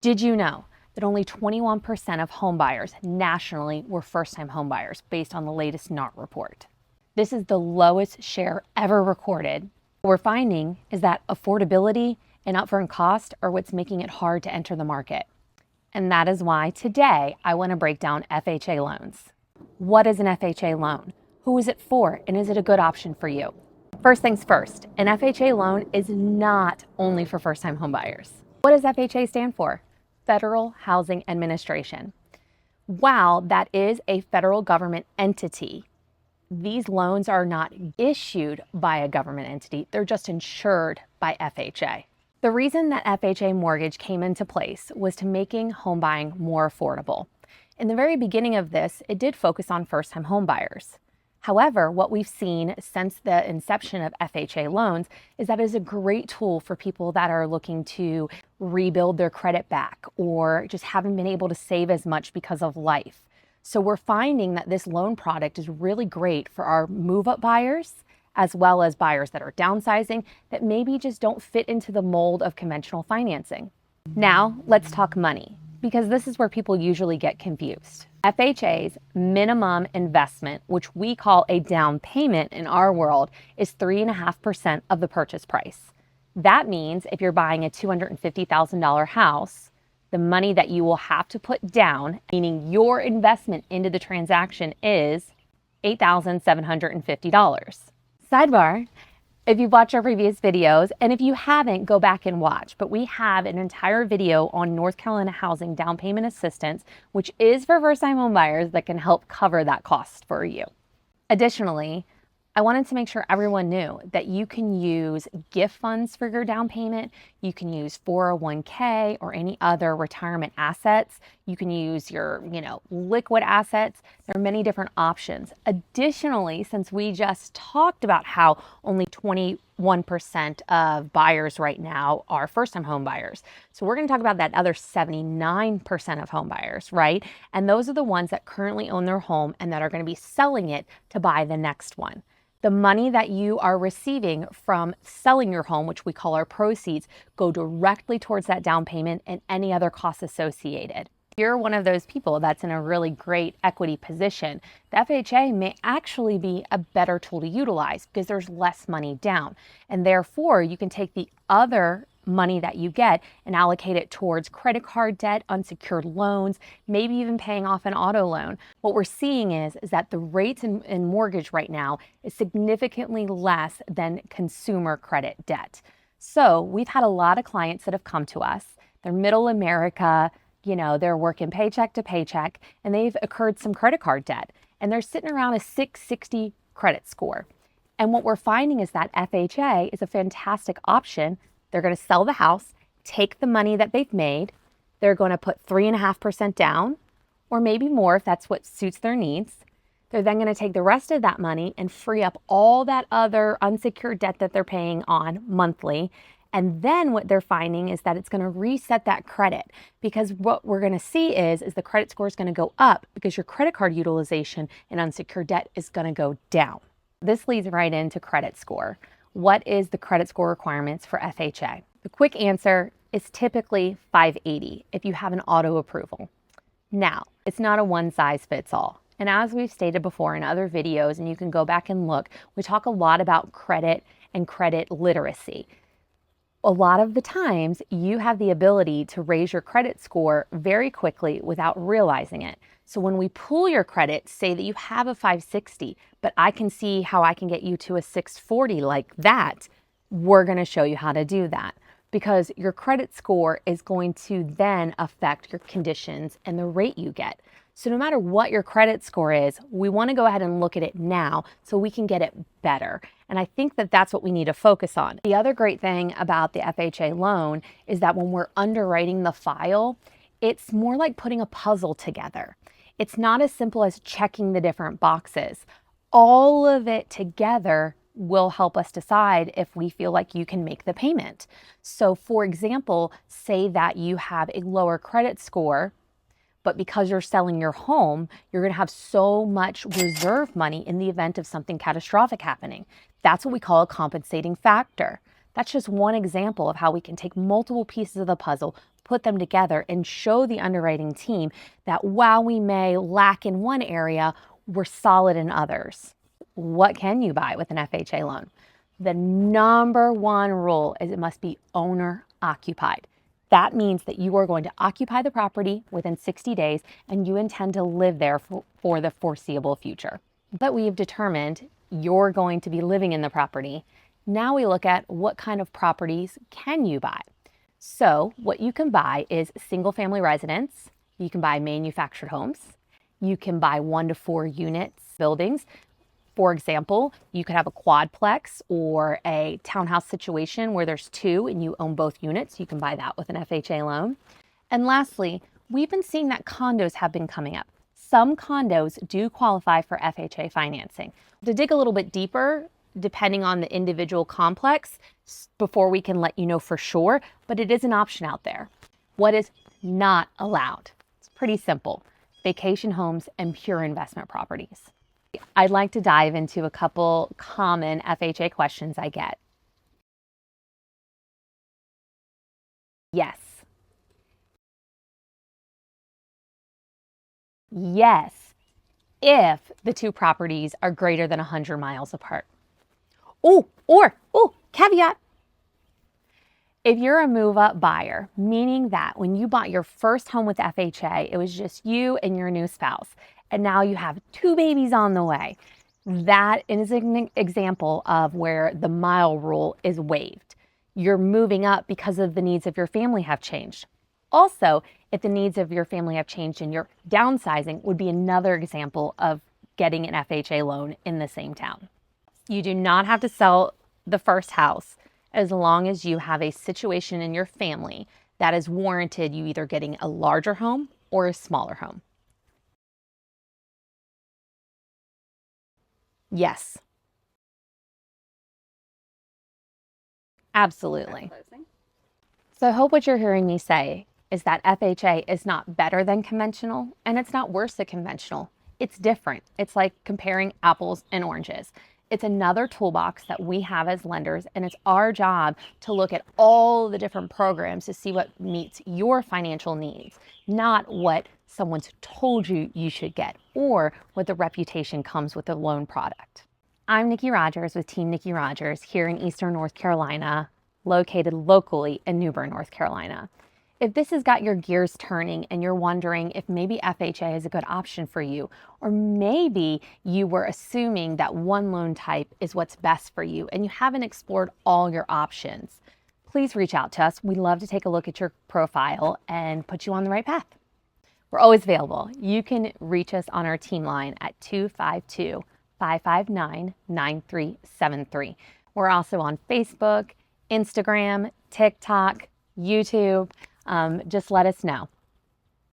Did you know that only 21% of homebuyers nationally were first-time homebuyers based on the latest NART report? This is the lowest share ever recorded. What we're finding is that affordability and upfront cost are what's making it hard to enter the market. And that is why today I want to break down FHA loans. What is an FHA loan? Who is it for? And is it a good option for you? First things first, an FHA loan is not only for first-time homebuyers. What does FHA stand for? Federal Housing Administration. While that is a federal government entity, these loans are not issued by a government entity, they're just insured by FHA. The reason that FHA mortgage came into place was to making home buying more affordable. In the very beginning of this, it did focus on first-time home buyers. However, what we've seen since the inception of FHA loans is that it is a great tool for people that are looking to rebuild their credit back or just haven't been able to save as much because of life. So we're finding that this loan product is really great for our move-up buyers, as well as buyers that are downsizing that maybe just don't fit into the mold of conventional financing. Now, let's talk money, because this is where people usually get confused. FHA's minimum investment, which we call a down payment in our world, is 3.5% of the purchase price. That means if you're buying a $250,000 house, the money that you will have to put down, meaning your investment into the transaction, is $8,750. Sidebar, if you've watched our previous videos, and if you haven't, go back and watch, but we have an entire video on North Carolina housing down payment assistance, which is for first-time home buyers that can help cover that cost for you. Additionally, I wanted to make sure everyone knew that you can use gift funds for your down payment. You can use 401k or any other retirement assets. You can use your, liquid assets. There are many different options. Additionally, since we just talked about how only 21% of buyers right now are first-time home buyers. So we're going to talk about that other 79% of home buyers, right? And those are the ones that currently own their home and that are going to be selling it to buy the next one. The money that you are receiving from selling your home, which we call our proceeds, go directly towards that down payment and any other costs associated. If you're one of those people that's in a really great equity position, the FHA may actually be a better tool to utilize because there's less money down. And therefore, you can take the other money that you get and allocate it towards credit card debt, unsecured loans, maybe even paying off an auto loan. What we're seeing is that the rates in mortgage right now is significantly less than consumer credit debt. So we've had a lot of clients that have come to us. They're middle America, they're working paycheck to paycheck, and they've incurred some credit card debt, and they're sitting around a 660 credit score. And what we're finding is that FHA is a fantastic option. They're going to sell the house, take the money that they've made. They're going to put 3.5% down, or maybe more if that's what suits their needs. They're then going to take the rest of that money and free up all that other unsecured debt that they're paying on monthly. And then what they're finding is that it's going to reset that credit, because what we're going to see is the credit score is going to go up because your credit card utilization and unsecured debt is going to go down. This leads right into credit score. What is the credit score requirements for FHA? The quick answer is typically 580 if you have an auto approval. Now, it's not a one size fits all. And as we've stated before in other videos, and you can go back and look, we talk a lot about credit and credit literacy. A lot of the times you have the ability to raise your credit score very quickly without realizing it. So when we pull your credit, say that you have a 560, but I can see how I can get you to a 640 like that, we're going to show you how to do that, because your credit score is going to then affect your conditions and the rate you get. So no matter what your credit score is, we want to go ahead and look at it now so we can get it better. And I think that that's what we need to focus on. The other great thing about the FHA loan is that when we're underwriting the file, it's more like putting a puzzle together. It's not as simple as checking the different boxes. All of it together will help us decide if we feel like you can make the payment. So for example, say that you have a lower credit score, but because you're selling your home, you're going to have so much reserve money in the event of something catastrophic happening. That's what we call a compensating factor. That's just one example of how we can take multiple pieces of the puzzle, put them together and show the underwriting team that while we may lack in one area, we're solid in others. What can you buy with an FHA loan? The number one rule is it must be owner occupied. That means that you are going to occupy the property within 60 days and you intend to live there for the foreseeable future. But we have determined you're going to be living in the property. Now we look at what kind of properties can you buy. So what you can buy is single family residence. You can buy manufactured homes. You can buy 1 to 4 units buildings. For example, you could have a quadplex or a townhouse situation where there's 2 and you own both units. You can buy that with an FHA loan. And lastly, we've been seeing that condos have been coming up. Some condos do qualify for FHA financing. To dig a little bit deeper, depending on the individual complex, before we can let you know for sure, but it is an option out there. What is not allowed? It's pretty simple. Vacation homes and pure investment properties. I'd like to dive into a couple common FHA questions I get. Yes. Yes, if the 2 properties are greater than 100 miles apart. Caveat. If you're a move-up buyer, meaning that when you bought your first home with FHA, it was just you and your new spouse, and now you have 2 babies on the way, that is an example of where the mile rule is waived. You're moving up because of the needs of your family have changed. Also, if the needs of your family have changed and you're downsizing, would be another example of getting an FHA loan in the same town. You do not have to sell the first house as long as you have a situation in your family that has warranted you either getting a larger home or a smaller home. Yes. Absolutely. So I hope what you're hearing me say is that FHA is not better than conventional and it's not worse than conventional. It's different. It's like comparing apples and oranges. It's another toolbox that we have as lenders, and it's our job to look at all the different programs to see what meets your financial needs, not what someone's told you you should get or what the reputation comes with the loan product. I'm Nikki Rogers with Team Nikki Rogers here in Eastern North Carolina, located locally in New Bern, North Carolina. If this has got your gears turning and you're wondering if maybe FHA is a good option for you, or maybe you were assuming that one loan type is what's best for you and you haven't explored all your options, please reach out to us. We'd love to take a look at your profile and put you on the right path. We're always available. You can reach us on our team line at 252-559-9373. We're also on Facebook, Instagram, TikTok, YouTube. Just let us know.